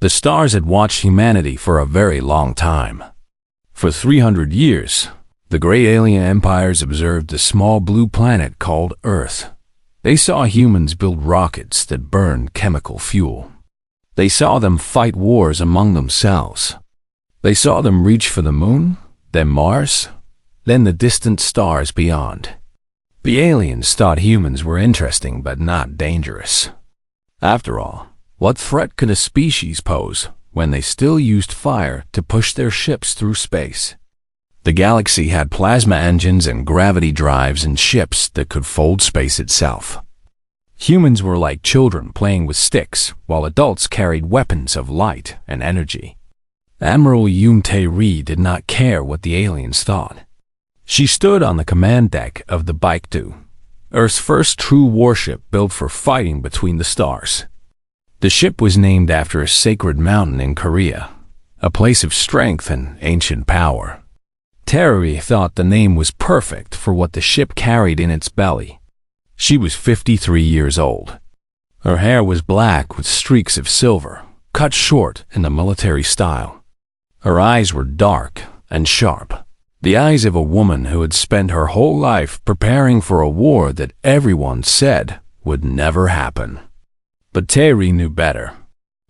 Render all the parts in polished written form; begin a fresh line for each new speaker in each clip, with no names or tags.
The stars had watched humanity for a very long time. For 300 years, the great alien empires observed a small blue planet called Earth. They saw humans build rockets that burned chemical fuel. They saw them fight wars among themselves. They saw them reach for the moon, then Mars, then the distant stars beyond. The aliens thought humans were interesting but not dangerous. After all, what threat could a species pose when they still used fire to push their ships through space? The galaxy had plasma engines and gravity drives and ships that could fold space itself. Humans were like children playing with sticks, while adults carried weapons of light and energy. Admiral Yoon Tae-ri did not care what the aliens thought. She stood on the command deck of the Baekdu, Earth's first true warship built for fighting between the stars. The ship was named after a sacred mountain in Korea, a place of strength and ancient power. Tae-ri thought the name was perfect for what the ship carried in its belly. She was 53 years old. Her hair was black with streaks of silver, cut short in the military style. Her eyes were dark and sharp, the eyes of a woman who had spent her whole life preparing for a war that everyone said would never happen. But Tae-ri knew better.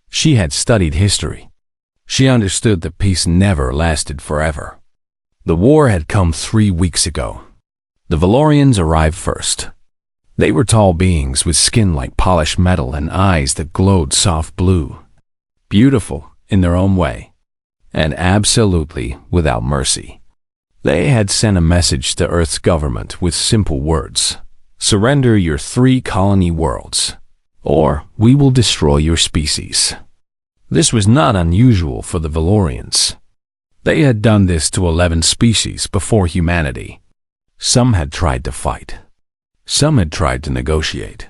She had studied history. She understood that peace never lasted forever. The war had come 3 weeks ago. The Valorians arrived first. They were tall beings with skin like polished metal and eyes that glowed soft blue. Beautiful in their own way, and absolutely without mercy. They had sent a message to Earth's government with simple words: surrender your 3 colony worlds, or we will destroy your species. This was not unusual for the Valorians. They had done this to 11 species before humanity. Some had tried to fight. Some had tried to negotiate.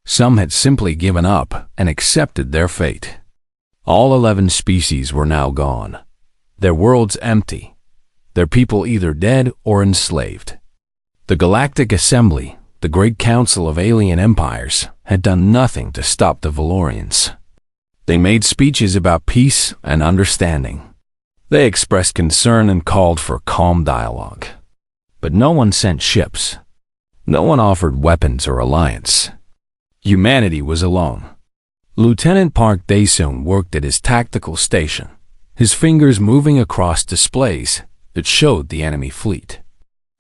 Some had simply given up and accepted their fate. All 11 species were now gone, their worlds empty, their people either dead or enslaved. The Galactic Assembly, the great council of alien empires, had done nothing to stop the Valorians. They made speeches about peace and understanding. They expressed concern and called for calm dialogue. But no one sent ships. No one offered weapons or alliance. Humanity was alone. Lieutenant Park Dae-sung worked at his tactical station, his fingers moving across displays that showed the enemy fleet.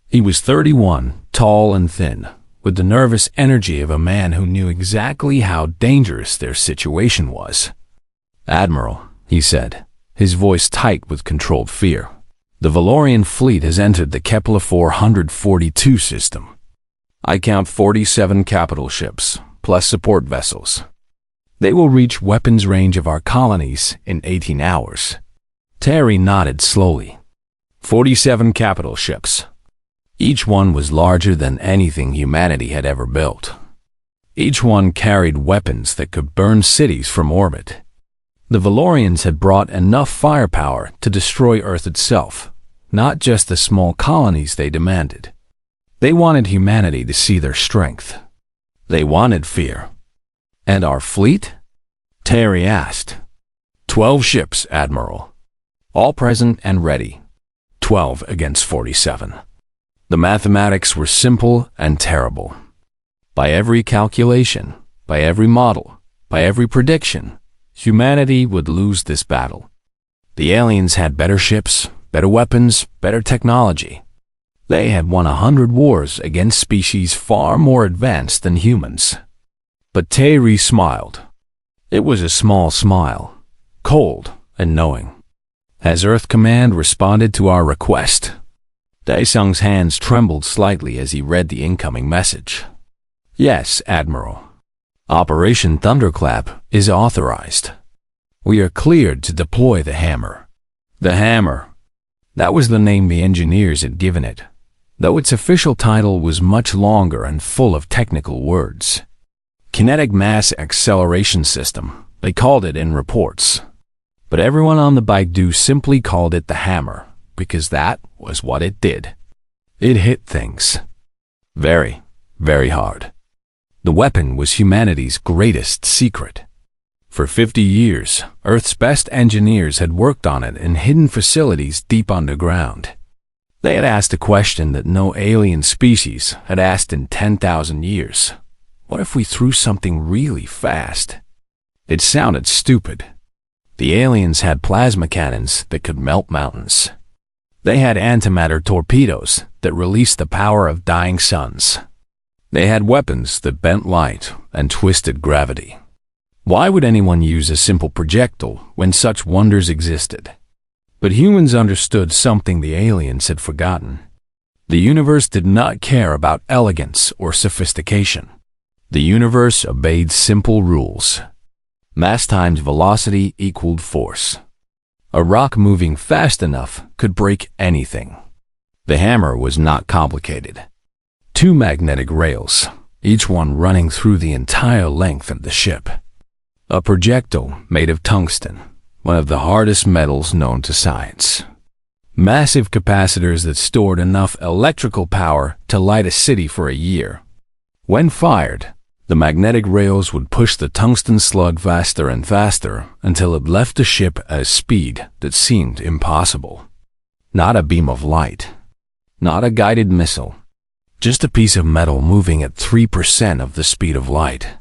He was 31, tall and thin, with the nervous energy of a man who knew exactly how dangerous their situation was. "Admiral," he said, his voice tight with controlled fear, "the Valorian fleet has entered the Kepler 442 system. I count 47 capital ships, plus support vessels. They will reach weapons range of our colonies in 18 hours. Tae-ri nodded slowly. 47 capital ships. Each one was larger than anything humanity had ever built. Each one carried weapons that could burn cities from orbit. The Valorians had brought enough firepower to destroy Earth itself, not just the small colonies they demanded. They wanted humanity to see their strength. They wanted fear. "And our fleet?" Tae-ri asked. 12 ships, Admiral. All present and ready. 12 against 47. The mathematics were simple and terrible. By every calculation, by every model, by every prediction, humanity would lose this battle. The aliens had better ships, better weapons, better technology. They had won 100 wars against species far more advanced than humans. But Tae-ri smiled. It was a small smile, cold and knowing. Has Earth Command responded to our request? Dae-sung's hands trembled slightly as he read the incoming message. Yes, Admiral. Operation Thunderclap is authorized. We are cleared to deploy the hammer. The hammer. That was the name the engineers had given it, though its official title was much longer and full of technical words. Kinetic Mass Acceleration System, they called it in reports. But everyone on the Baekdu simply called it the hammer, because that was what it did. It hit things. Very, very hard. The weapon was humanity's greatest secret. For 50 years, Earth's best engineers had worked on it in hidden facilities deep underground. They had asked a question that no alien species had asked in 10,000 years. What if we threw something really fast? It sounded stupid. The aliens had plasma cannons that could melt mountains. They had antimatter torpedoes that released the power of dying suns. They had weapons that bent light and twisted gravity. Why would anyone use a simple projectile when such wonders existed? But humans understood something the aliens had forgotten. The universe did not care about elegance or sophistication. The universe obeyed simple rules. Mass times velocity equaled force. A rock moving fast enough could break anything. The hammer was not complicated. 2 magnetic rails, each one running through the entire length of the ship. A projectile made of tungsten, one of the hardest metals known to science. Massive capacitors that stored enough electrical power to light a city for a year. When fired, the magnetic rails would push the tungsten slug faster and faster until it left the ship at a speed that seemed impossible. Not a beam of light. Not a guided missile. Just a piece of metal moving at 3% of the speed of light.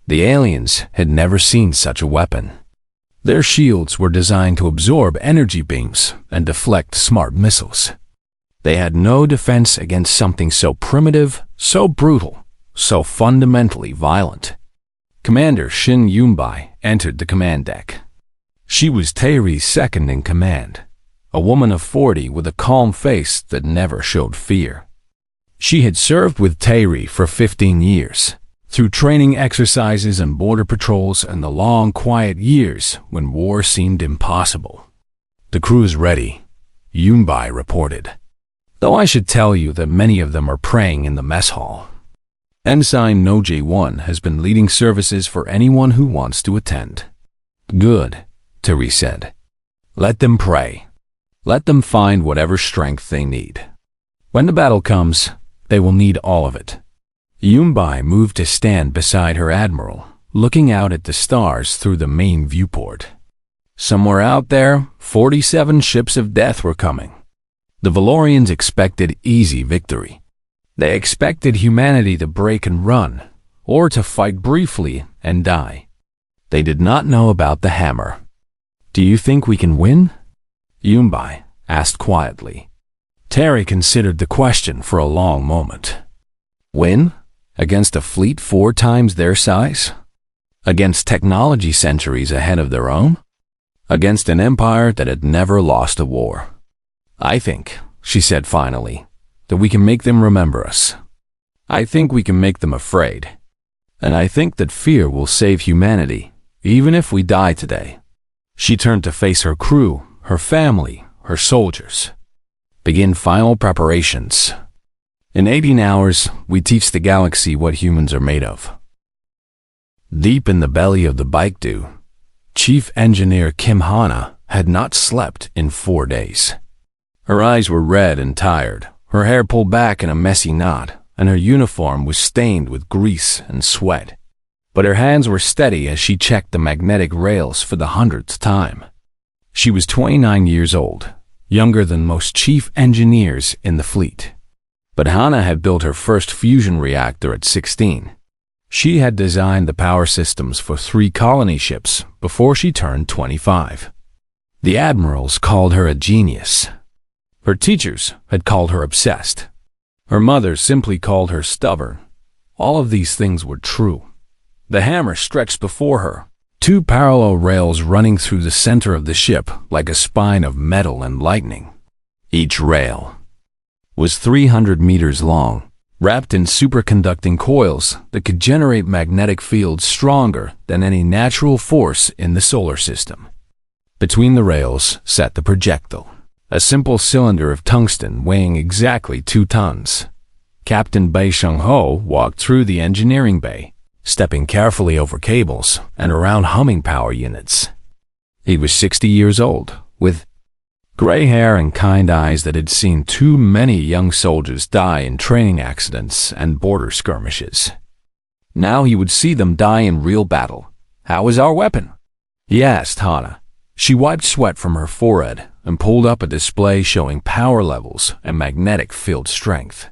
The aliens had never seen such a weapon. Their shields were designed to absorb energy beams and deflect smart missiles. They had no defense against something so primitive, so brutal, so fundamentally violent. Commander Shin Yunbai entered the command deck. She was Tairi's second in command, a woman of 40 with a calm face that never showed fear. She had served with Tairi for 15 years. Through training exercises and border patrols and the long, quiet years when war seemed impossible. The crew's ready, Yunbai reported. Though I should tell you that many of them are praying in the mess hall. Ensign Noji-1 has been leading services for anyone who wants to attend. Good, Tairi said. Let them pray. Let them find whatever strength they need. When the battle comes, they will need all of it. Yunbai moved to stand beside her admiral, looking out at the stars through the main viewport. Somewhere out there, 47 ships of death were coming. The Valorians expected easy victory. They expected humanity to break and run, or to fight briefly and die. They did not know about the hammer. Do you think we can win? Yunbai asked quietly. Tairi considered the question for a long moment. Win? Against a fleet 4 times their size? Against technology centuries ahead of their own? Against an empire that had never lost a war? I think, she said finally, that we can make them remember us. I think we can make them afraid. And I think that fear will save humanity, even if we die today. She turned to face her crew, her family, her soldiers. Begin final preparations. In 18 hours, we teach the galaxy what humans are made of. Deep in the belly of the Baekdu, Chief Engineer Kim Hana had not slept in 4 days. Her eyes were red and tired, her hair pulled back in a messy knot, and her uniform was stained with grease and sweat. But her hands were steady as she checked the magnetic rails for the 100th time. She was 29 years old, younger than most chief engineers in the fleet. But Hana had built her first fusion reactor at 16. She had designed the power systems for 3 colony ships before she turned 25. The admirals called her a genius. Her teachers had called her obsessed. Her mother simply called her stubborn. All of these things were true. The hammer stretched before her, 2 parallel rails running through the center of the ship like a spine of metal and lightning. Each rail was 300 meters long, wrapped in superconducting coils that could generate magnetic fields stronger than any natural force in the solar system. Between the rails sat the projectile, a simple cylinder of tungsten weighing exactly 2 tons. Captain Bai Sheng-ho walked through the engineering bay, stepping carefully over cables and around humming power units. He was 60 years old, with gray hair and kind eyes that had seen too many young soldiers die in training accidents and border skirmishes. Now he would see them die in real battle, How is our weapon? He asked Hana. She wiped sweat from her forehead and pulled up a display showing power levels and magnetic field strength.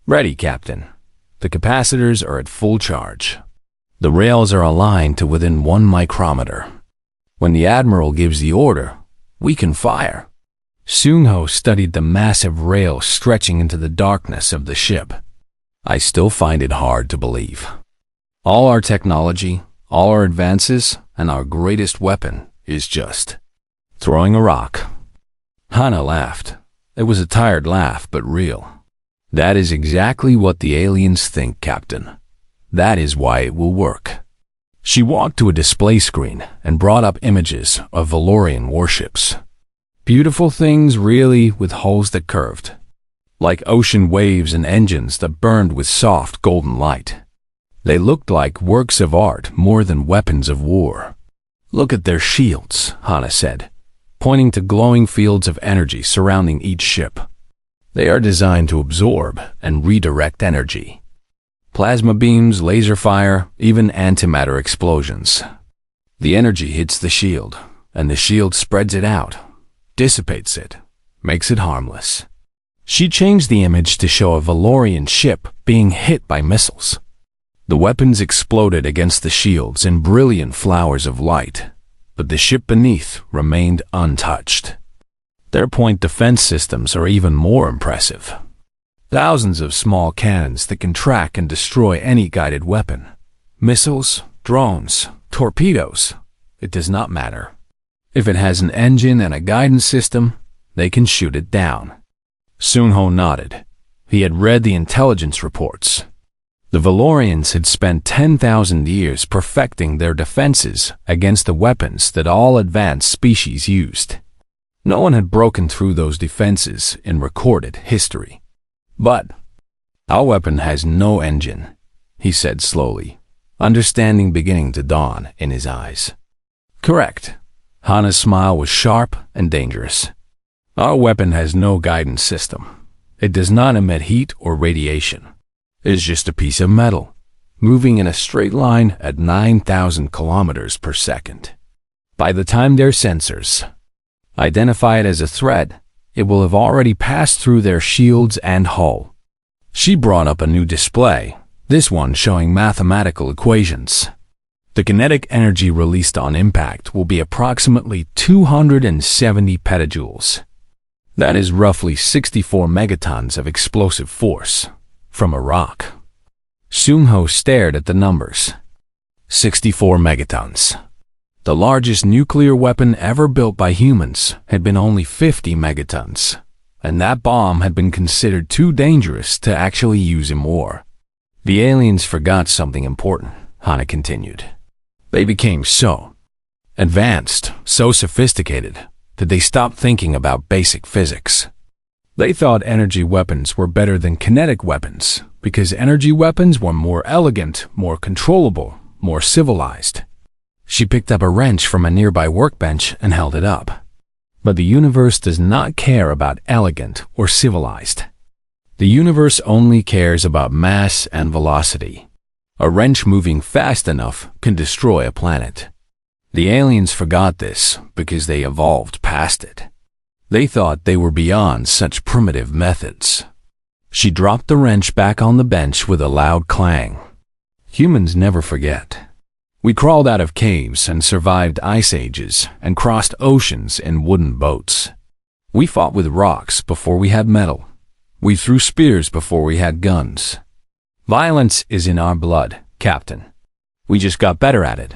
Ready, Captain. The capacitors are at full charge. The rails are aligned to within 1 micrometer. When the Admiral gives the order, we can fire. Soon-Ho studied the massive rails stretching into the darkness of the ship. I still find it hard to believe. All our technology, all our advances, and our greatest weapon is just throwing a rock. Hana laughed. It was a tired laugh, but real. That is exactly what the aliens think, Captain. That is why it will work. She walked to a display screen and brought up images of Valorian warships. Beautiful things, really, with hulls that curved, like ocean waves and engines that burned with soft golden light. They looked like works of art more than weapons of war. Look at their shields, Hana said, pointing to glowing fields of energy surrounding each ship. They are designed to absorb and redirect energy. Plasma beams, laser fire, even antimatter explosions. The energy hits the shield, and the shield spreads it out, dissipates it, makes it harmless. She changed the image to show a Valorian ship being hit by missiles. The weapons exploded against the shields in brilliant flowers of light, but the ship beneath remained untouched. Their point defense systems are even more impressive. Thousands of small cannons that can track and destroy any guided weapon. Missiles, drones, torpedoes, it does not matter. If it has an engine and a guidance system, they can shoot it down. Soon-Ho nodded. He had read the intelligence reports. The Valorians had spent 10,000 years perfecting their defenses against the weapons that all advanced species used. No one had broken through those defenses in recorded history. But our weapon has no engine, he said slowly, understanding beginning to dawn in his eyes. Correct. Hana's smile was sharp and dangerous. Our weapon has no guidance system. It does not emit heat or radiation. It is just a piece of metal, moving in a straight line at 9,000 kilometers per second. By the time their sensors identify it as a threat, it will have already passed through their shields and hull. She brought up a new display, this one showing mathematical equations. The kinetic energy released on impact will be approximately 270 petajoules. That is roughly 64 megatons of explosive force from a rock. Soon-Ho stared at the numbers. 64 megatons. The largest nuclear weapon ever built by humans had been only 50 megatons, and that bomb had been considered too dangerous to actually use in war. The aliens forgot something important, Hana continued. They became so advanced, so sophisticated, that they stopped thinking about basic physics. They thought energy weapons were better than kinetic weapons because energy weapons were more elegant, more controllable, more civilized. She picked up a wrench from a nearby workbench and held it up. But the universe does not care about elegant or civilized. The universe only cares about mass and velocity. A wrench moving fast enough can destroy a planet. The aliens forgot this because they evolved past it. They thought they were beyond such primitive methods. She dropped the wrench back on the bench with a loud clang. Humans never forget. We crawled out of caves and survived ice ages and crossed oceans in wooden boats. We fought with rocks before we had metal. We threw spears before we had guns. Violence is in our blood, Captain. We just got better at it.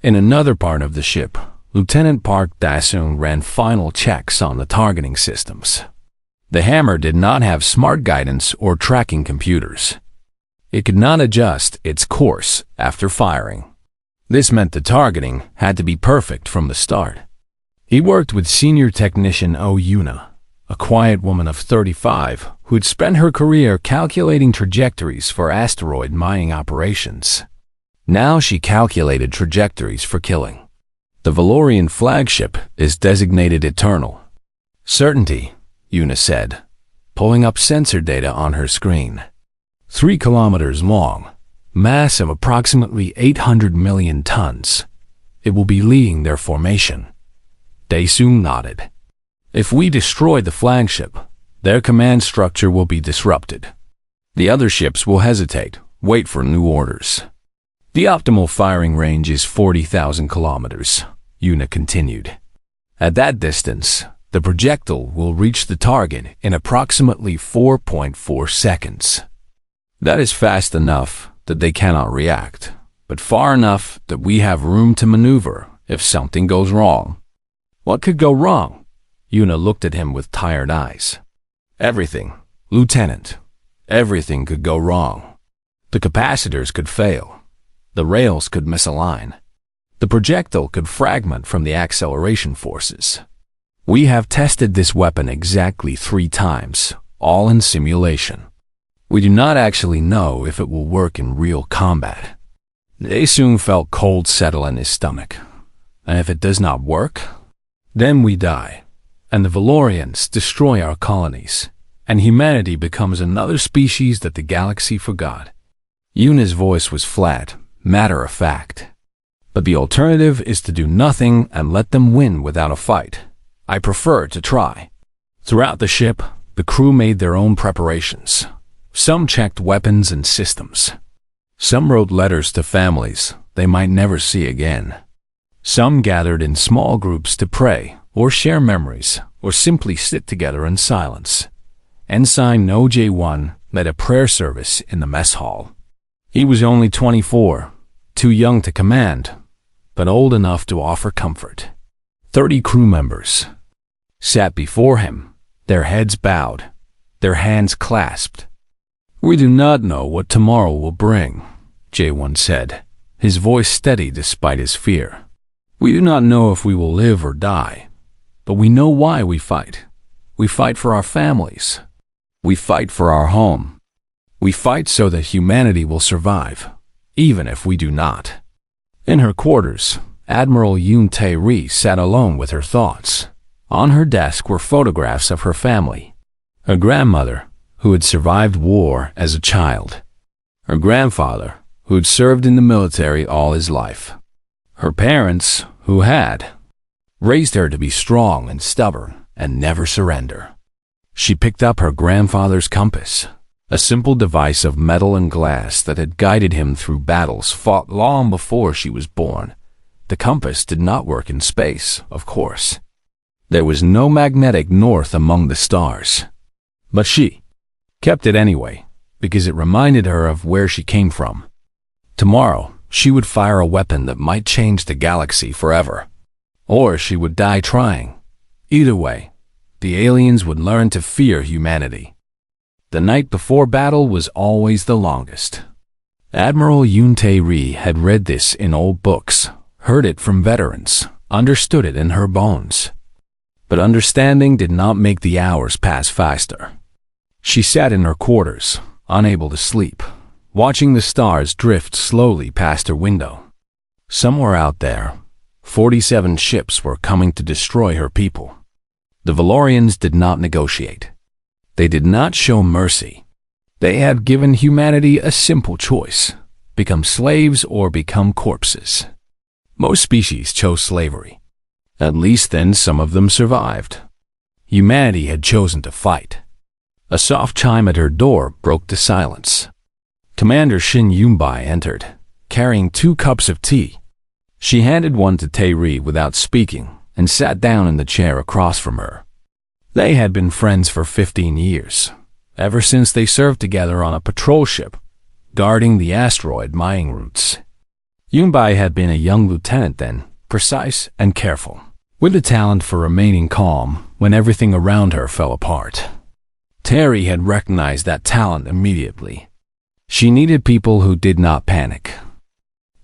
In another part of the ship, Lieutenant Park Dasoon ran final checks on the targeting systems. The hammer did not have smart guidance or tracking computers. It could not adjust its course after firing. This meant the targeting had to be perfect from the start. He worked with senior technician Yuna, a quiet woman of 35 who had spent her career calculating trajectories for asteroid mining operations. Now she calculated trajectories for killing. The Valorian flagship is designated Eternal. Certainty, Yuna said, pulling up sensor data on her screen. 3 kilometers long, mass of approximately 800 million tons. It will be leading their formation. Daesung nodded. If we destroy the flagship, their command structure will be disrupted. The other ships will hesitate, wait for new orders. The optimal firing range is 40,000 kilometers, Yuna continued. At that distance, the projectile will reach the target in approximately 4.4 seconds. That is fast enough that they cannot react, but far enough that we have room to maneuver if something goes wrong. What could go wrong? Yuna looked at him with tired eyes. Everything, Lieutenant. Everything could go wrong. The capacitors could fail. The rails could misalign. The projectile could fragment from the acceleration forces. We have tested this weapon exactly 3 times, all in simulation. We do not actually know if it will work in real combat. Daesung felt cold settle in his stomach. And if it does not work, then we die, and the Valorians destroy our colonies, and humanity becomes another species that the galaxy forgot. Yuna's voice was flat, matter-of-fact. But the alternative is to do nothing and let them win without a fight. I prefer to try. Throughout the ship, the crew made their own preparations. Some checked weapons and systems. Some wrote letters to families they might never see again. Some gathered in small groups to pray, or share memories, or simply sit together in silence. Ensign No. J1 led a prayer service in the mess hall. He was only 24, too young to command, but old enough to offer comfort. 30 crew members sat before him, their heads bowed, their hands clasped. We do not know what tomorrow will bring, J1 said, his voice steady despite his fear. We do not know if we will live or die, but we know why we fight. We fight for our families. We fight for our home. We fight so that humanity will survive, even if we do not. In her quarters, Admiral Yoon Tae-ri sat alone with her thoughts. On her desk were photographs of her family. Her grandmother, who had survived war as a child. Her grandfather, who had served in the military all his life. Her parents, who had raised her to be strong and stubborn and never surrender. She picked up her grandfather's compass, a simple device of metal and glass that had guided him through battles fought long before she was born. The compass did not work in space, of course. There was no magnetic north among the stars. But she kept it anyway, because it reminded her of where she came from. Tomorrow, she would fire a weapon that might change the galaxy forever. Or she would die trying. Either way, the aliens would learn to fear humanity. The night before battle was always the longest. Admiral Yoon Tae-ri had read this in old books, heard it from veterans, understood it in her bones. But understanding did not make the hours pass faster. She sat in her quarters, unable to sleep, watching the stars drift slowly past her window. Somewhere out there, 47 ships were coming to destroy her people. The Valorians did not negotiate. They did not show mercy. They had given humanity a simple choice: become slaves or become corpses. Most species chose slavery. At least then some of them survived. Humanity had chosen to fight. A soft chime at her door broke the silence. Commander Shin Yunbai entered, carrying 2 cups of tea. She handed one to Tae-ri without speaking and sat down in the chair across from her. They had been friends for 15 years, ever since they served together on a patrol ship, guarding the asteroid mining routes. Yunbai had been a young lieutenant then, precise and careful, with a talent for remaining calm when everything around her fell apart. Terry had recognized that talent immediately. She needed people who did not panic.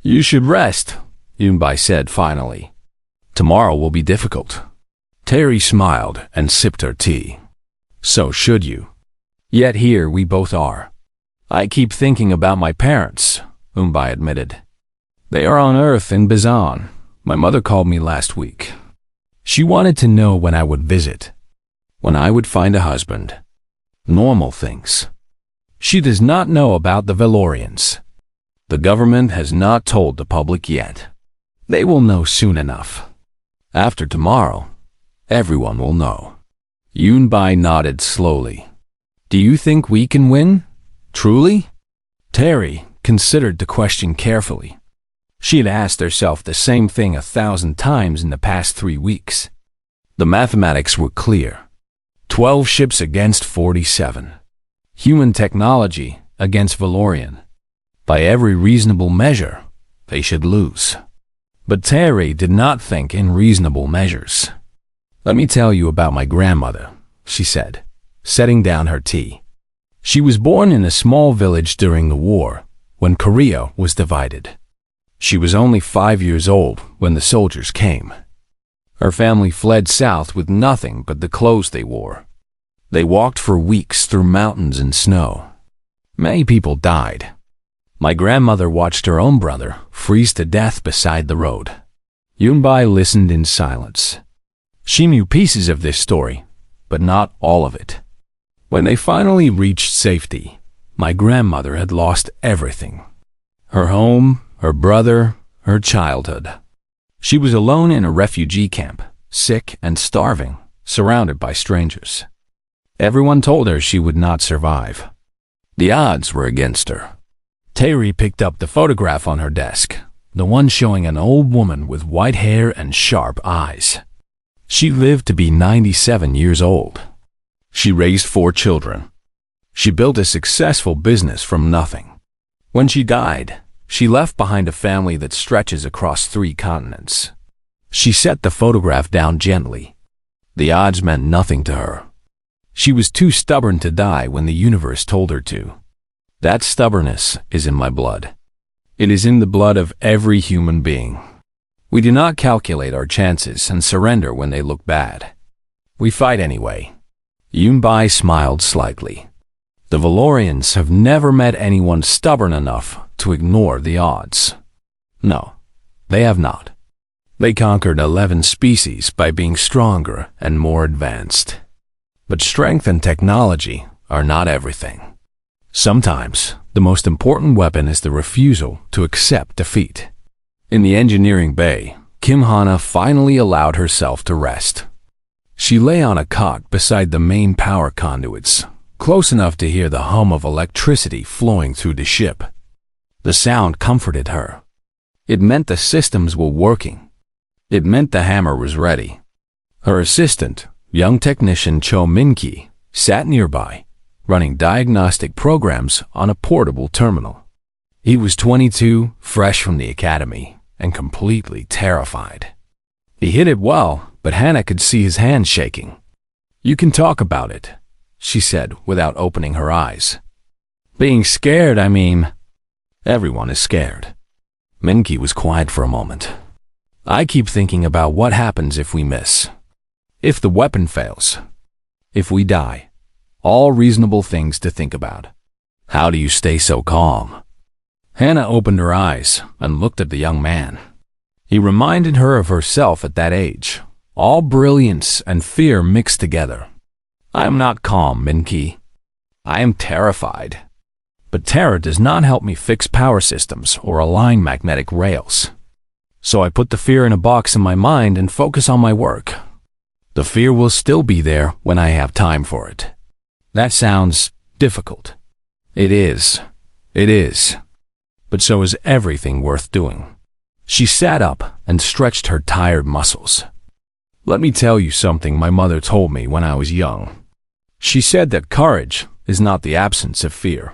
You should rest, Yunbai said finally. Tomorrow will be difficult. Terry smiled and sipped her tea. So should you. Yet here we both are. I keep thinking about my parents, Yunbai admitted. They are on Earth in Bazan. My mother called me last week. She wanted to know when I would visit, when I would find a husband. Normal things. She does not know about the Valorians. The government has not told the public yet. They will know soon enough. After tomorrow, everyone will know. Yunbai nodded slowly. Do you think we can win? Truly? Terry considered the question carefully. She had asked herself the same thing 1,000 times in the past 3 weeks. The mathematics were clear. 12 ships against 47. Human technology against Valorian. By every reasonable measure, they should lose. But Terry did not think in reasonable measures. Let me tell you about my grandmother, she said, setting down her tea. She was born in a small village during the war, when Korea was divided. She was only 5 years old when the soldiers came. Her family fled south with nothing but the clothes they wore. They walked for weeks through mountains and snow. Many people died. My grandmother watched her own brother freeze to death beside the road. Yunbai listened in silence. She knew pieces of this story, but not all of it. When they finally reached safety, my grandmother had lost everything. Her home, her brother, her childhood. She was alone in a refugee camp, sick and starving, surrounded by strangers. Everyone told her she would not survive. The odds were against her. Terry picked up the photograph on her desk, the one showing an old woman with white hair and sharp eyes. She lived to be 97 years old. She raised 4 children. She built a successful business from nothing. When she died, she left behind a family that stretches across 3 continents. She set the photograph down gently. The odds meant nothing to her. She was too stubborn to die when the universe told her to. That stubbornness is in my blood. It is in the blood of every human being. We do not calculate our chances and surrender when they look bad. We fight anyway. Yunbai smiled slightly. The Valorians have never met anyone stubborn enough to ignore the odds. No, they have not. They conquered 11 species by being stronger and more advanced. But strength and technology are not everything. Sometimes, the most important weapon is the refusal to accept defeat. In the engineering bay, Kim Hana finally allowed herself to rest. She lay on a cot beside the main power conduits, close enough to hear the hum of electricity flowing through the ship. The sound comforted her. It meant the systems were working. It meant the hammer was ready. Her assistant, young technician Cho Min-ki, sat nearby, running diagnostic programs on a portable terminal. He was 22, fresh from the academy, and completely terrified. He hit it well, but Hannah could see his hands shaking. You can talk about it, she said without opening her eyes. Being scared, I mean. Everyone is scared. Min-ki was quiet for a moment. I keep thinking about what happens if we miss. If the weapon fails. If we die. All reasonable things to think about. How do you stay so calm? Hannah opened her eyes and looked at the young man. He reminded her of herself at that age, all brilliance and fear mixed together. I am not calm, Min-ki. I am terrified. But terror does not help me fix power systems or align magnetic rails. So I put the fear in a box in my mind and focus on my work. The fear will still be there when I have time for it. That sounds difficult. It is. It is. But so is everything worth doing. She sat up and stretched her tired muscles. Let me tell you something my mother told me when I was young. She said that courage is not the absence of fear.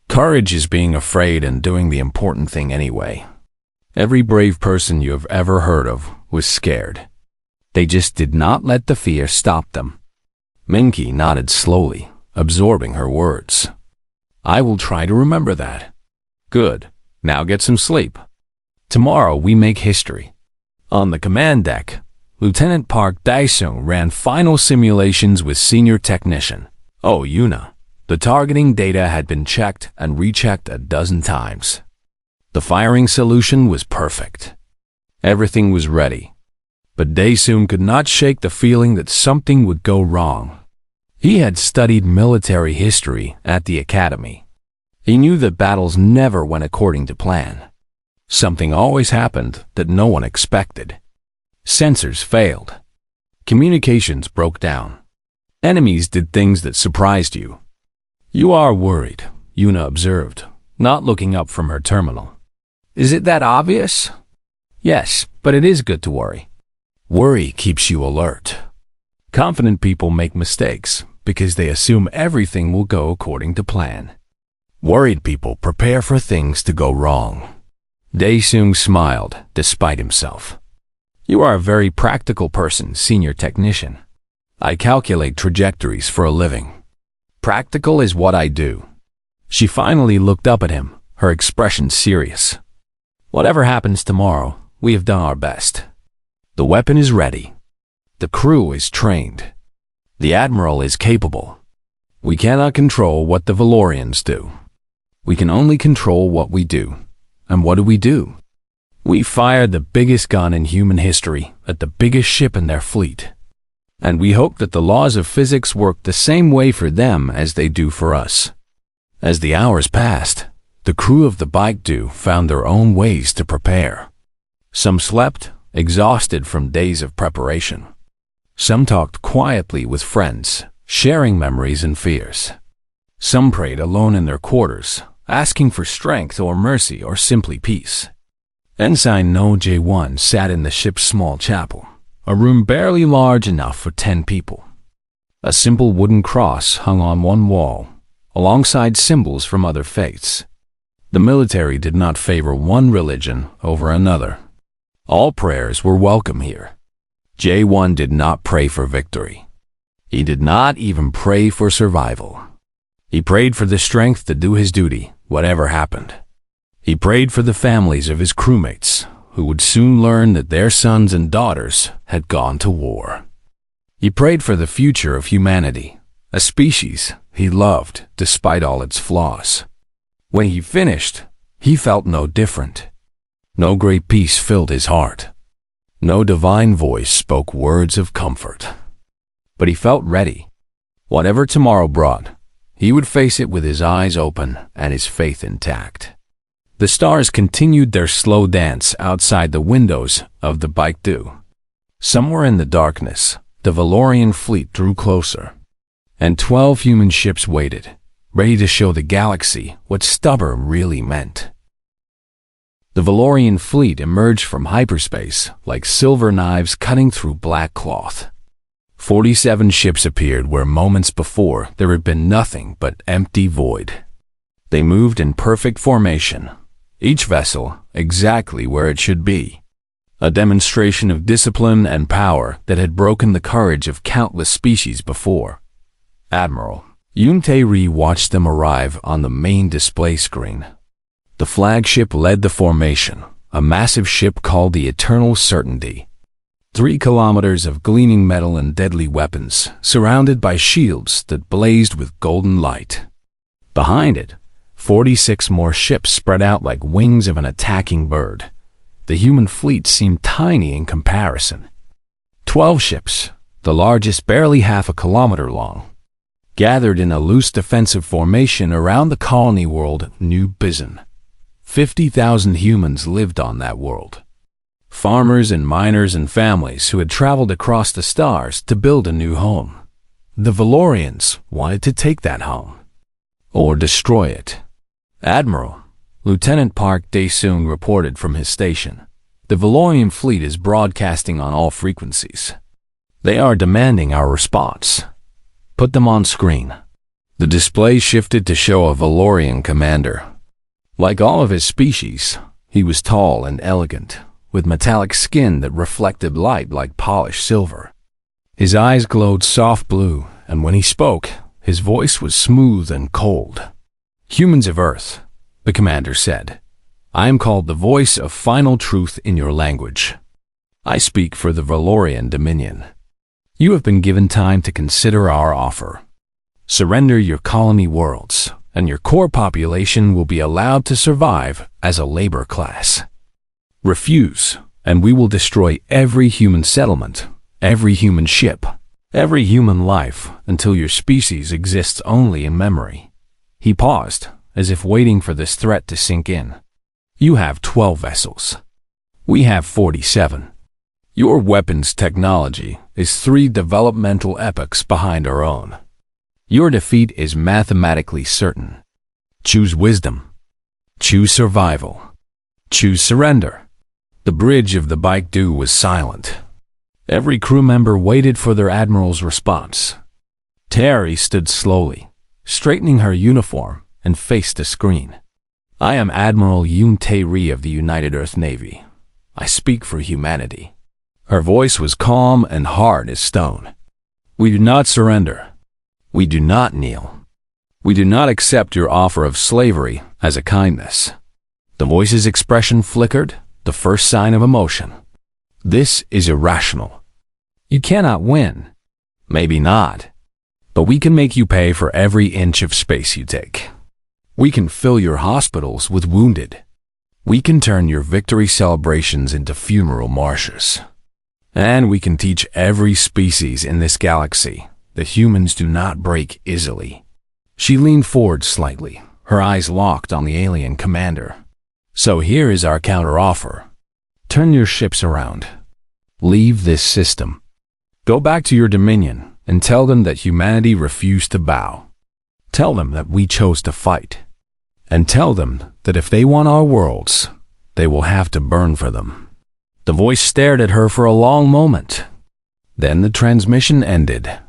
Courage is being afraid and doing the important thing anyway. Every brave person you have ever heard of was scared. They just did not let the fear stop them. Min-ki nodded slowly, absorbing her words. I will try to remember that. Good. Now get some sleep. Tomorrow we make history. On the command deck, Lieutenant Park Daesung ran final simulations with senior technician. Oh, Yuna. The targeting data had been checked and rechecked a dozen times. The firing solution was perfect. Everything was ready. But Daesung could not shake the feeling that something would go wrong. He had studied military history at the academy. He knew that battles never went according to plan. Something always happened that no one expected. Sensors failed. Communications broke down. Enemies did things that surprised you. "You are worried," Yuna observed, not looking up from her terminal. "Is it that obvious?" "Yes, but it is good to worry. Worry keeps you alert." Confident people make mistakes because they assume everything will go according to plan. Worried people prepare for things to go wrong. Dae-sung smiled, despite himself. "You are a very practical person, senior technician. I calculate trajectories for a living. Practical is what I do." She finally looked up at him, her expression serious. "Whatever happens tomorrow, we have done our best. The weapon is ready. The crew is trained. The Admiral is capable. We cannot control what the Valorians do. We can only control what we do. And what do? We fired the biggest gun in human history at the biggest ship in their fleet. And we hope that the laws of physics work the same way for them as they do for us." As the hours passed, the crew of the Baekdu found their own ways to prepare. Some slept, exhausted from days of preparation. Some talked quietly with friends, sharing memories and fears. Some prayed alone in their quarters, asking for strength or mercy or simply peace. Ensign No J1 sat in the ship's small chapel, a room barely large enough for 10 people. A simple wooden cross hung on one wall, alongside symbols from other faiths. The military did not favor one religion over another. All prayers were welcome here. J1 did not pray for victory. He did not even pray for survival. He prayed for the strength to do his duty, whatever happened. He prayed for the families of his crewmates, who would soon learn that their sons and daughters had gone to war. He prayed for the future of humanity, a species he loved despite all its flaws. When he finished, he felt no different. No great peace filled his heart. No divine voice spoke words of comfort. But he felt ready. Whatever tomorrow brought, he would face it with his eyes open and his faith intact. The stars continued their slow dance outside the windows of the Baekdu. Somewhere in the darkness, the Valorian fleet drew closer, and 12 human ships waited, ready to show the galaxy what stubborn really meant. The Valorian fleet emerged from hyperspace like silver knives cutting through black cloth. 47 ships appeared where moments before there had been nothing but empty void. They moved in perfect formation, each vessel exactly where it should be. A demonstration of discipline and power that had broken the courage of countless species before. Admiral Yoon Tae-ri watched them arrive on the main display screen. The flagship led the formation, a massive ship called the Eternal Certainty. 3 kilometers of gleaming metal and deadly weapons, surrounded by shields that blazed with golden light. Behind it, 46 more ships spread out like wings of an attacking bird. The human fleet seemed tiny in comparison. 12 ships, the largest barely half a kilometer long, gathered in a loose defensive formation around the colony world New Bizon. 50,000 humans lived on that world. Farmers and miners and families who had traveled across the stars to build a new home. The Valorians wanted to take that home, or destroy it. Admiral Lieutenant Park Dae-sung reported from his station. The Valorian fleet is broadcasting on all frequencies. They are demanding our response. Put them on screen. The display shifted to show a Valorian commander. Like all of his species, he was tall and elegant, with metallic skin that reflected light like polished silver. His eyes glowed soft blue, and when he spoke, his voice was smooth and cold. "Humans of Earth," the commander said, "I am called the voice of final truth in your language. I speak for the Valorian Dominion. You have been given time to consider our offer. Surrender your colony worlds, and your core population will be allowed to survive as a labor class. Refuse, and we will destroy every human settlement, every human ship, every human life until your species exists only in memory." He paused, as if waiting for this threat to sink in. You have 12 vessels. We have 47. Your weapons technology is 3 developmental epochs behind our own. Your defeat is mathematically certain. Choose wisdom. Choose survival. Choose surrender. The bridge of the Baekdu was silent. Every crew member waited for their admiral's response. Terry stood slowly, straightening her uniform, and faced the screen. I am Admiral Yoon Tae-ri of the United Earth Navy. I speak for humanity. Her voice was calm and hard as stone. We do not surrender. We do not kneel. We do not accept your offer of slavery as a kindness. The voice's expression flickered, the first sign of emotion. This is irrational. You cannot win. Maybe not. But we can make you pay for every inch of space you take. We can fill your hospitals with wounded. We can turn your victory celebrations into funeral marches. And we can teach every species in this galaxy that humans do not break easily. She leaned forward slightly, her eyes locked on the alien commander. So here is our counteroffer. Turn your ships around. Leave this system. Go back to your dominion and tell them that humanity refused to bow. Tell them that we chose to fight. And tell them that if they want our worlds, they will have to burn for them. The voice stared at her for a long moment. Then the transmission ended.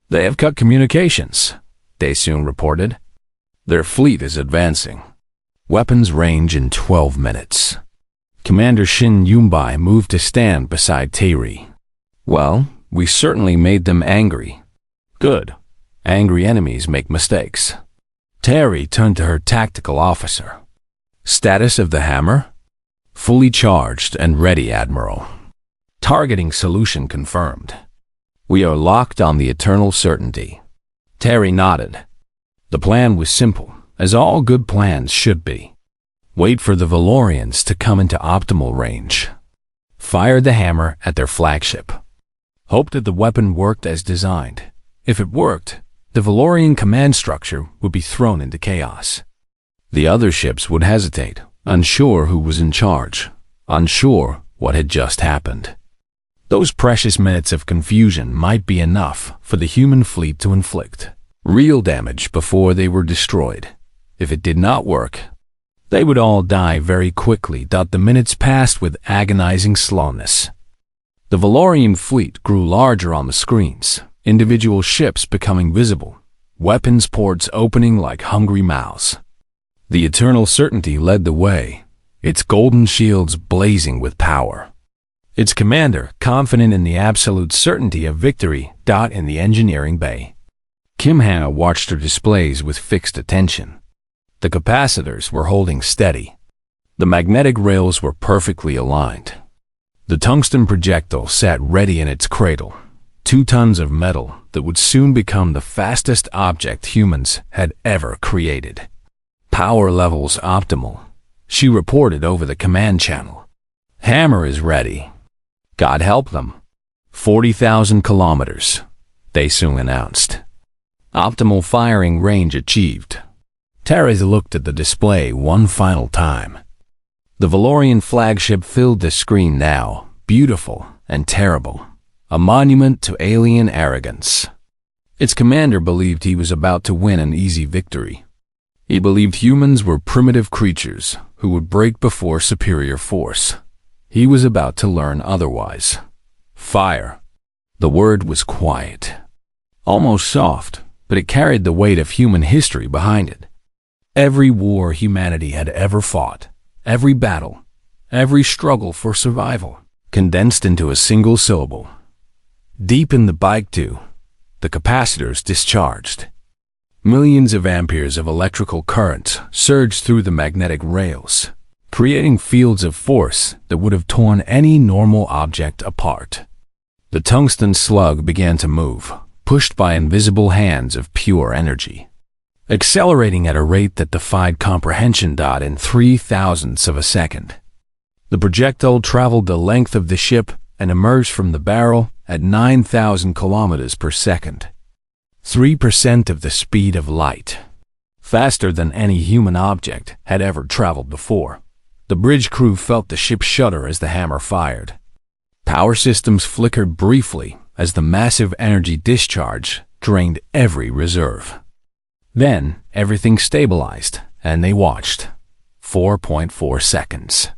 They have cut communications, Dae-soon reported. Their fleet is advancing. Weapons range in 12 minutes. Commander Shin Yumbai moved to stand beside Tae-ri. Well, we certainly made them angry. Good. Angry enemies make mistakes. Tae-ri turned to her tactical officer. Status of the hammer? Fully charged and ready, Admiral. Targeting solution confirmed. We are locked on the eternal certainty. Tae-ri nodded. The plan was simple, as all good plans should be. Wait for the Valorians to come into optimal range. Fire the hammer at their flagship. Hope that the weapon worked as designed. If it worked, the Valorian command structure would be thrown into chaos. The other ships would hesitate, unsure who was in charge, unsure what had just happened. Those precious minutes of confusion might be enough for the human fleet to inflict real damage before they were destroyed. If it did not work, they would all die very quickly. The minutes passed with agonizing slowness. The Valorian fleet grew larger on the screens, individual ships becoming visible, weapons ports opening like hungry mouths. The eternal certainty led the way, its golden shields blazing with power. Its commander confident in the absolute certainty of victory. In the engineering bay, Kim Hannah watched her displays with fixed attention. The capacitors were holding steady. The magnetic rails were perfectly aligned. The tungsten projectile sat ready in its cradle, 2 tons of metal that would soon become the fastest object humans had ever created. Power levels optimal, she reported over the command channel. Hammer is ready. God help them. 40,000 kilometers, Dae-soon announced. Optimal firing range achieved. Terry looked at the display one final time. The Valorian flagship filled the screen now, beautiful and terrible, a monument to alien arrogance. Its commander believed he was about to win an easy victory. He believed humans were primitive creatures who would break before superior force. He was about to learn otherwise. Fire. The word was quiet, almost soft, but it carried the weight of human history behind it. Every war humanity had ever fought, every battle, every struggle for survival, condensed into a single syllable. Deep in the Baekdu, the capacitors discharged. Millions of amperes of electrical current surged through the magnetic rails, creating fields of force that would have torn any normal object apart. The tungsten slug began to move, pushed by invisible hands of pure energy, accelerating at a rate that defied comprehension. In 0.003 of a second. The projectile traveled the length of the ship and emerged from the barrel at 9,000 kilometers per second. 3% of the speed of light. faster than any human object had ever traveled before. The bridge crew felt the ship shudder as the hammer fired. Power systems flickered briefly as the massive energy discharge drained every reserve. Then everything stabilized, and they watched. 4.4 seconds.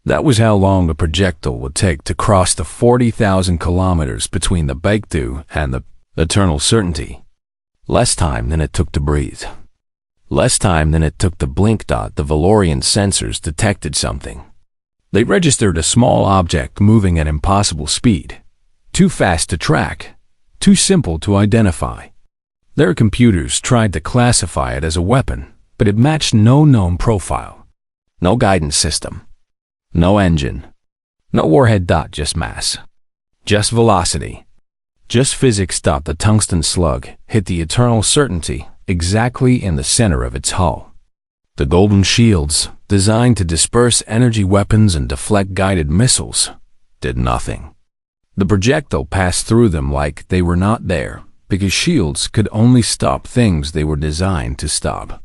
That was how long a projectile would take to cross the 40,000 kilometers between the Baekdu and the Eternal Certainty. Less time than it took to breathe. Less time than it took to blink. The Valorian sensors detected something. They registered a small object moving at impossible speed. Too fast to track. Too simple to identify. Their computers tried to classify it as a weapon, but it matched no known profile. No guidance system. No engine. No warhead. Just mass. Just velocity. Just physics. The tungsten slug hit the Eternal Certainty exactly in the center of its hull. The golden shields, designed to disperse energy weapons and deflect guided missiles, did nothing. The projectile passed through them like they were not there, because shields could only stop things they were designed to stop.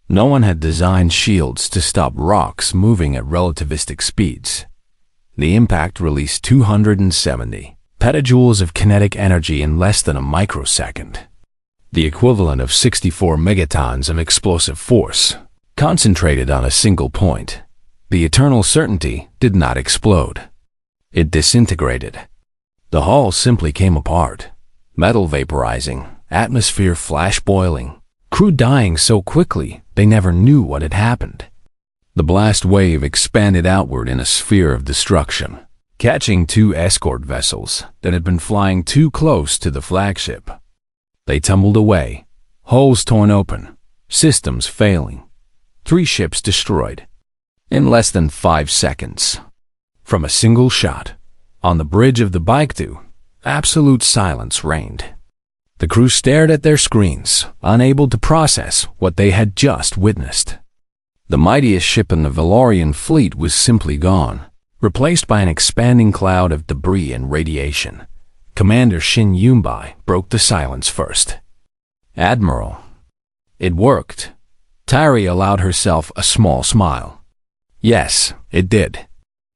No one had designed shields to stop rocks moving at relativistic speeds. The impact released 270 petajoules of kinetic energy in less than a microsecond, the equivalent of 64 megatons of explosive force, concentrated on a single point. The Eternal Certainty did not explode. It disintegrated. The hull simply came apart. Metal vaporizing, atmosphere flash boiling, crew dying so quickly they never knew what had happened. The blast wave expanded outward in a sphere of destruction, catching two escort vessels that had been flying too close to the flagship. They tumbled away, hulls torn open, systems failing. 3 ships destroyed. In less than 5 seconds. From a single shot, on the bridge of the Baekdu, absolute silence reigned. The crew stared at their screens, unable to process what they had just witnessed. The mightiest ship in the Valorian fleet was simply gone, replaced by an expanding cloud of debris and radiation. Commander Shin Yunbai broke the silence first. "Admiral." It worked. Tari allowed herself a small smile. Yes, it did.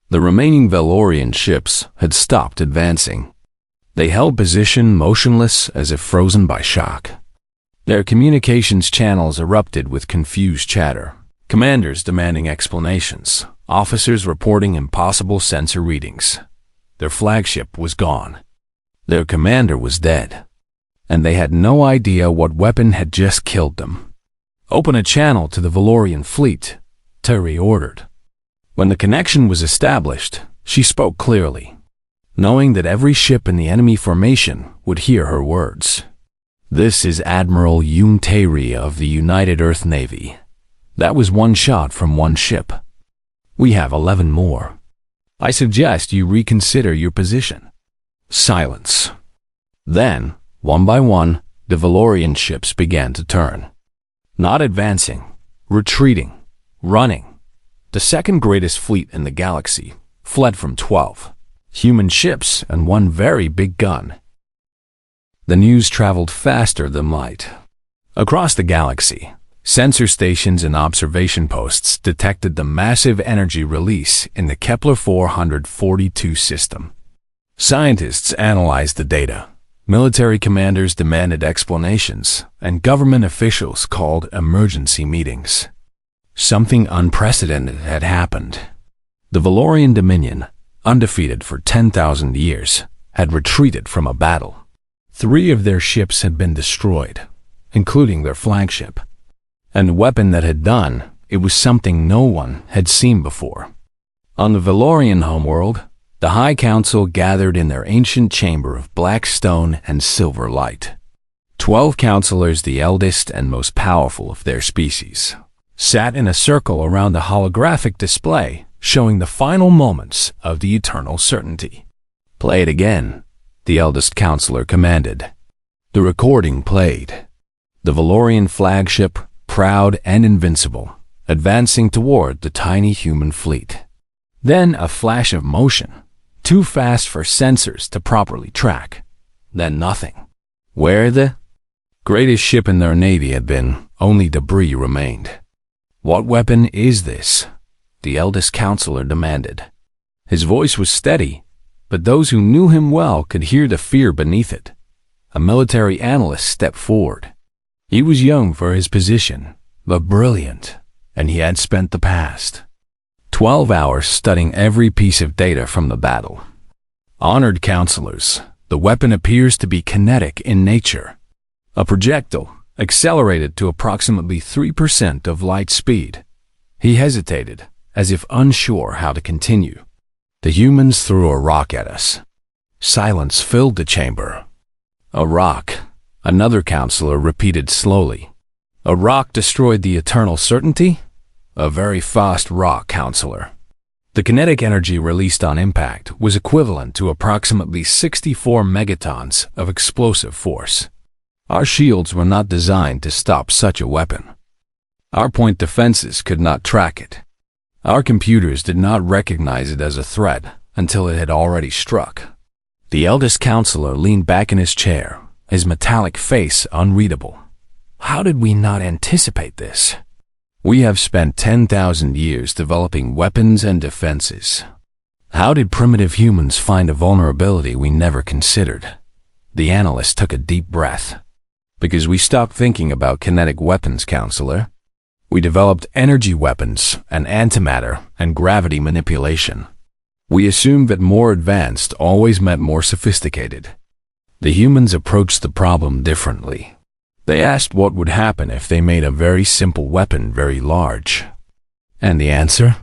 The remaining Valorian ships had stopped advancing. They held position motionless as if frozen by shock. Their communications channels erupted with confused chatter, commanders demanding explanations, officers reporting impossible sensor readings. Their flagship was gone. Their commander was dead. And they had no idea what weapon had just killed them. "Open a channel to the Valorian fleet," Tari ordered. When the connection was established, she spoke clearly, knowing that every ship in the enemy formation would hear her words. "This is Admiral Yoon Tae-ri of the United Earth Navy." That was one shot from one ship. "We have 11 more. I suggest you reconsider your position." Silence. Then, one by one, the Valorian ships began to turn. Not advancing, retreating, running. The second greatest fleet in the galaxy fled from 12 human ships and one very big gun. The news traveled faster than light. Across the galaxy, sensor stations and observation posts detected the massive energy release in the Kepler 442 system. Scientists analyzed the data. Military commanders demanded explanations, and government officials called emergency meetings. Something unprecedented had happened. The Valorian Dominion, undefeated for 10,000 years, had retreated from a battle. 3 of their ships had been destroyed, including their flagship. And the weapon that had done it was something no one had seen before. On the Valorian homeworld, the High Council gathered in their ancient chamber of black stone and silver light. 12 counselors, the eldest and most powerful of their species, sat in a circle around the holographic display showing the final moments of the Eternal Certainty. "Play it again," the eldest counselor commanded. The recording played. The Valorian flagship, proud and invincible, advancing toward the tiny human fleet. Then a flash of motion, too fast for sensors to properly track. Then nothing. "Where the?" Greatest ship in their navy had been, only debris remained. "What weapon is this?" the eldest counselor demanded. His voice was steady, but those who knew him well could hear the fear beneath it. A military analyst stepped forward. He was young for his position, but brilliant, and he had spent the past 12 hours studying every piece of data from the battle. "Honored counselors, the weapon appears to be kinetic in nature. A projectile, accelerated to approximately 3% of light speed." He hesitated, as if unsure how to continue. "The humans threw a rock at us." Silence filled the chamber. "A rock," another counselor repeated slowly. "A rock destroyed the eternal certainty?" "A very fast rock, counselor." The kinetic energy released on impact was equivalent to approximately 64 megatons of explosive force. Our shields were not designed to stop such a weapon. Our point defenses could not track it. Our computers did not recognize it as a threat until it had already struck. The eldest counselor leaned back in his chair, his metallic face unreadable. "How did we not anticipate this? We have spent 10,000 years developing weapons and defenses. How did primitive humans find a vulnerability we never considered?" The analyst took a deep breath. "Because we stopped thinking about kinetic weapons, counselor. We developed energy weapons and antimatter and gravity manipulation. We assumed that more advanced always meant more sophisticated. The humans approached the problem differently. They asked what would happen if they made a very simple weapon very large. And the answer?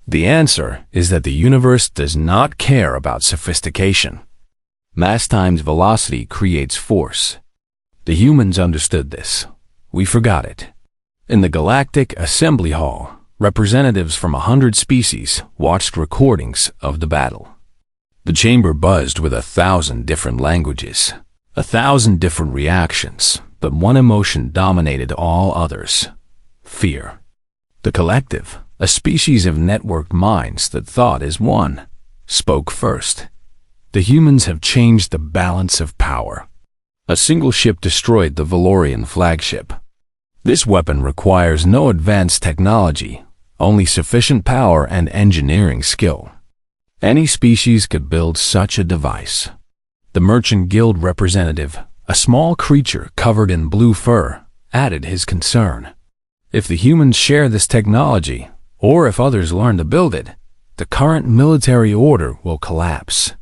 The answer is that the universe does not care about sophistication. Mass times velocity creates force. The humans understood this. We forgot it. In the Galactic Assembly Hall, representatives from 100 species watched recordings of the battle. The chamber buzzed with 1,000 different languages, 1,000 different reactions, but one emotion dominated all others: fear. The collective, a species of networked minds that thought as one, spoke first. "The humans have changed the balance of power." A single ship destroyed the Valorian flagship. "This weapon requires no advanced technology, only sufficient power and engineering skill. Any species could build such a device." The Merchant Guild representative, a small creature covered in blue fur, added his concern. "If the humans share this technology, or if others learn to build it, the current military order will collapse.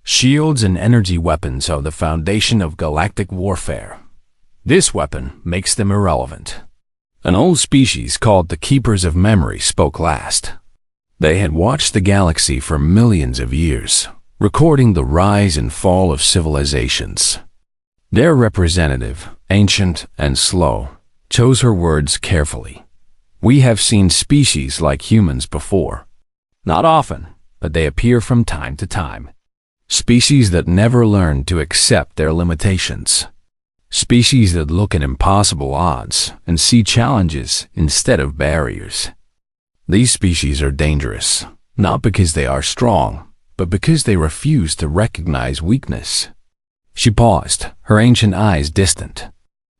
Shields and energy weapons are the foundation of galactic warfare. This weapon makes them irrelevant." An old species called the Keepers of Memory spoke last. They had watched the galaxy for millions of years, recording the rise and fall of civilizations. Their representative, ancient and slow, chose her words carefully. "We have seen species like humans before. Not often, but they appear from time to time. Species that never learn to accept their limitations. Species that look at impossible odds and see challenges instead of barriers. These species are dangerous, not because they are strong, but because they refuse to recognize weakness." She paused, her ancient eyes distant.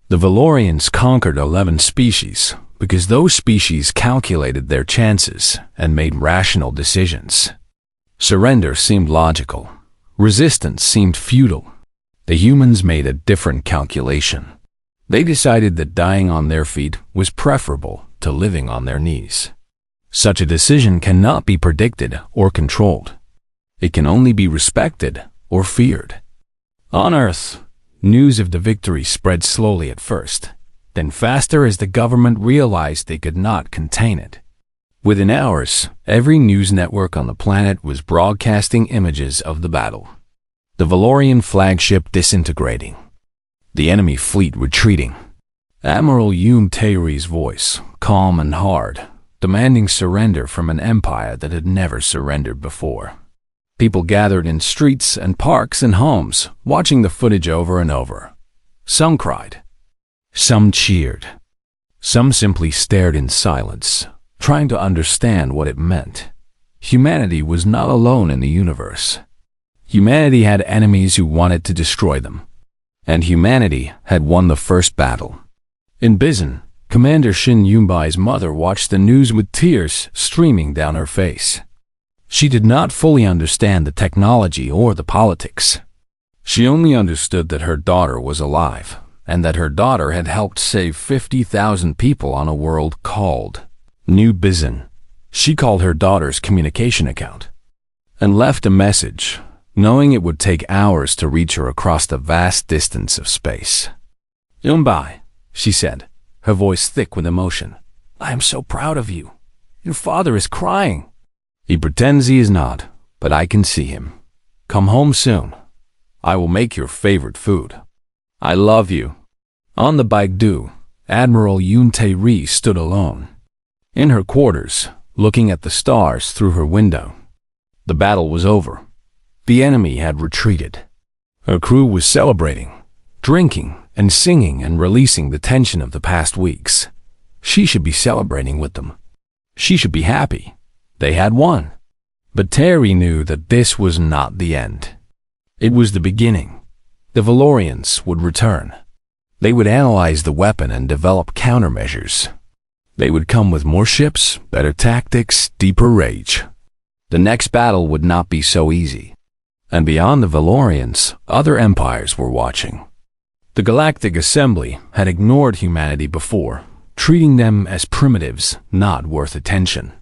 "The Valorians conquered 11 species because those species calculated their chances and made rational decisions. Surrender seemed logical. Resistance seemed futile. The humans made a different calculation. They decided that dying on their feet was preferable to living on their knees. Such a decision cannot be predicted or controlled. It can only be respected or feared." On Earth, news of the victory spread slowly at first, then faster as the government realized they could not contain it. Within hours, every news network on the planet was broadcasting images of the battle. The Valorian flagship disintegrating. The enemy fleet retreating. Admiral Yoon Taeri's voice, calm and hard, demanding surrender from an empire that had never surrendered before. People gathered in streets and parks and homes, watching the footage over and over. Some cried. Some cheered. Some simply stared in silence, trying to understand what it meant. Humanity was not alone in the universe. Humanity had enemies who wanted to destroy them. and humanity had won the first battle. In Bizen, Commander Shin Yunbai's mother watched the news with tears streaming down her face. She did not fully understand the technology or the politics. She only understood that her daughter was alive, and that her daughter had helped save 50,000 people on a world called New Bizen. She called her daughter's communication account and left a message, knowing it would take hours to reach her across the vast distance of space. "Yunbai," she said, her voice thick with emotion. "I am so proud of you. Your father is crying." "He pretends he is not, but I can see him. Come home soon. I will make your favorite food. I love you." On the Baigdu, Admiral Yun Tae-ri stood alone. In her quarters, looking at the stars through her window. The battle was over. The enemy had retreated. Her crew was celebrating, drinking and singing and releasing the tension of the past weeks. She should be celebrating with them. She should be happy. They had won. But Terry knew that this was not the end. It was the beginning. The Valorians would return. They would analyze the weapon and develop countermeasures. They would come with more ships, better tactics, deeper rage. The next battle would not be so easy. And beyond the Valorians, other empires were watching. The Galactic Assembly had ignored humanity before, treating them as primitives not worth attention.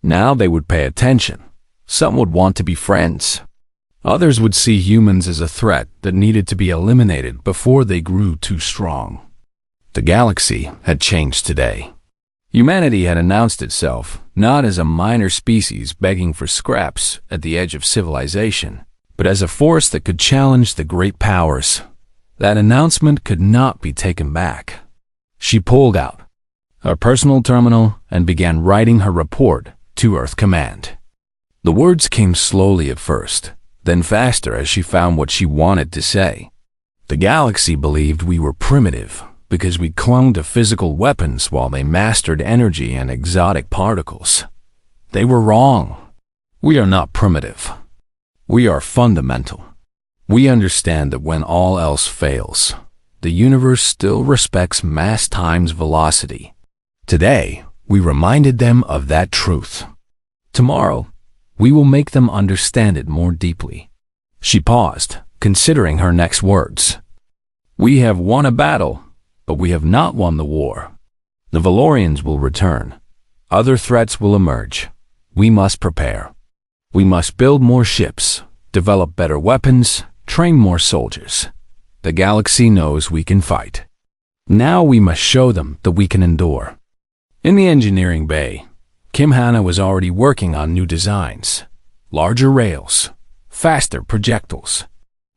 Now they would pay attention. Some would want to be friends. Others would see humans as a threat that needed to be eliminated before they grew too strong. The galaxy had changed today. Humanity had announced itself not as a minor species begging for scraps at the edge of civilization, but as a force that could challenge the great powers. That announcement could not be taken back. She pulled out her personal terminal and began writing her report to Earth Command. The words came slowly at first, then faster as she found what she wanted to say. The galaxy believed we were primitive because we clung to physical weapons while they mastered energy and exotic particles. They were wrong. We are not primitive. We are fundamental. We understand that when all else fails, the universe still respects mass times velocity. Today, we reminded them of that truth. Tomorrow, we will make them understand it more deeply. She paused, considering her next words. We have won a battle, but we have not won the war. The Valorians will return. Other threats will emerge. We must prepare. We must build more ships, develop better weapons, train more soldiers. The galaxy knows we can fight. Now we must show them that we can endure. In the engineering bay, Kim Hannah was already working on new designs. Larger rails, faster projectiles,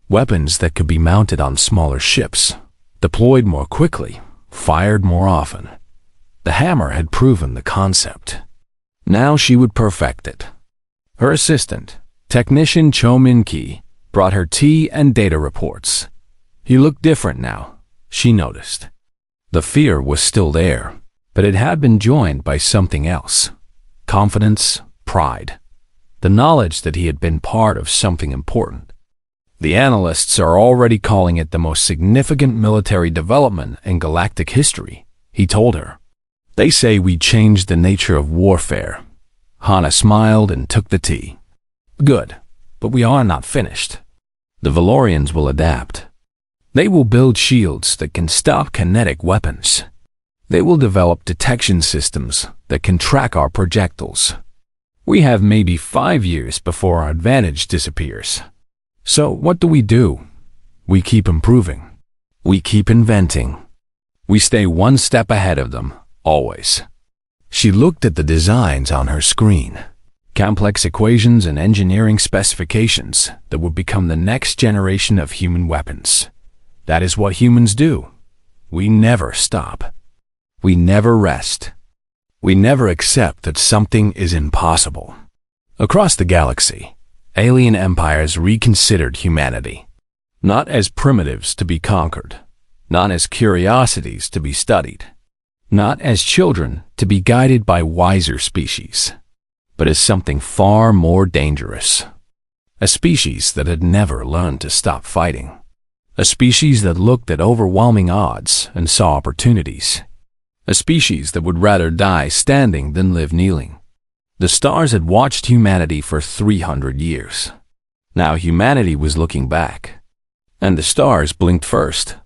weapons that could be mounted on smaller ships, deployed more quickly, fired more often. The hammer had proven the concept. Now she would perfect it. Her assistant, technician Cho Min-ki, brought her tea and data reports. He looked different now, she noticed. The fear was still there, but it had been joined by something else. Confidence, pride. The knowledge that he had been part of something important. The analysts are already calling it the most significant military development in galactic history, he told her. They say we changed the nature of warfare. Hannah smiled and took the tea. Good, but we are not finished. The Valorians will adapt. They will build shields that can stop kinetic weapons. They will develop detection systems that can track our projectiles. We have maybe 5 years before our advantage disappears. So what do? We keep improving. We keep inventing. We stay one step ahead of them, always. She looked at the designs on her screen. Complex equations and engineering specifications that would become the next generation of human weapons. That is what humans do. We never stop. We never rest. We never accept that something is impossible. Across the galaxy, alien empires reconsidered humanity. Not as primitives to be conquered. Not as curiosities to be studied. Not as children to be guided by wiser species. But as something far more dangerous. A species that had never learned to stop fighting. A species that looked at overwhelming odds and saw opportunities. A species that would rather die standing than live kneeling. The stars had watched humanity for 300 years. Now humanity was looking back. And the stars blinked first.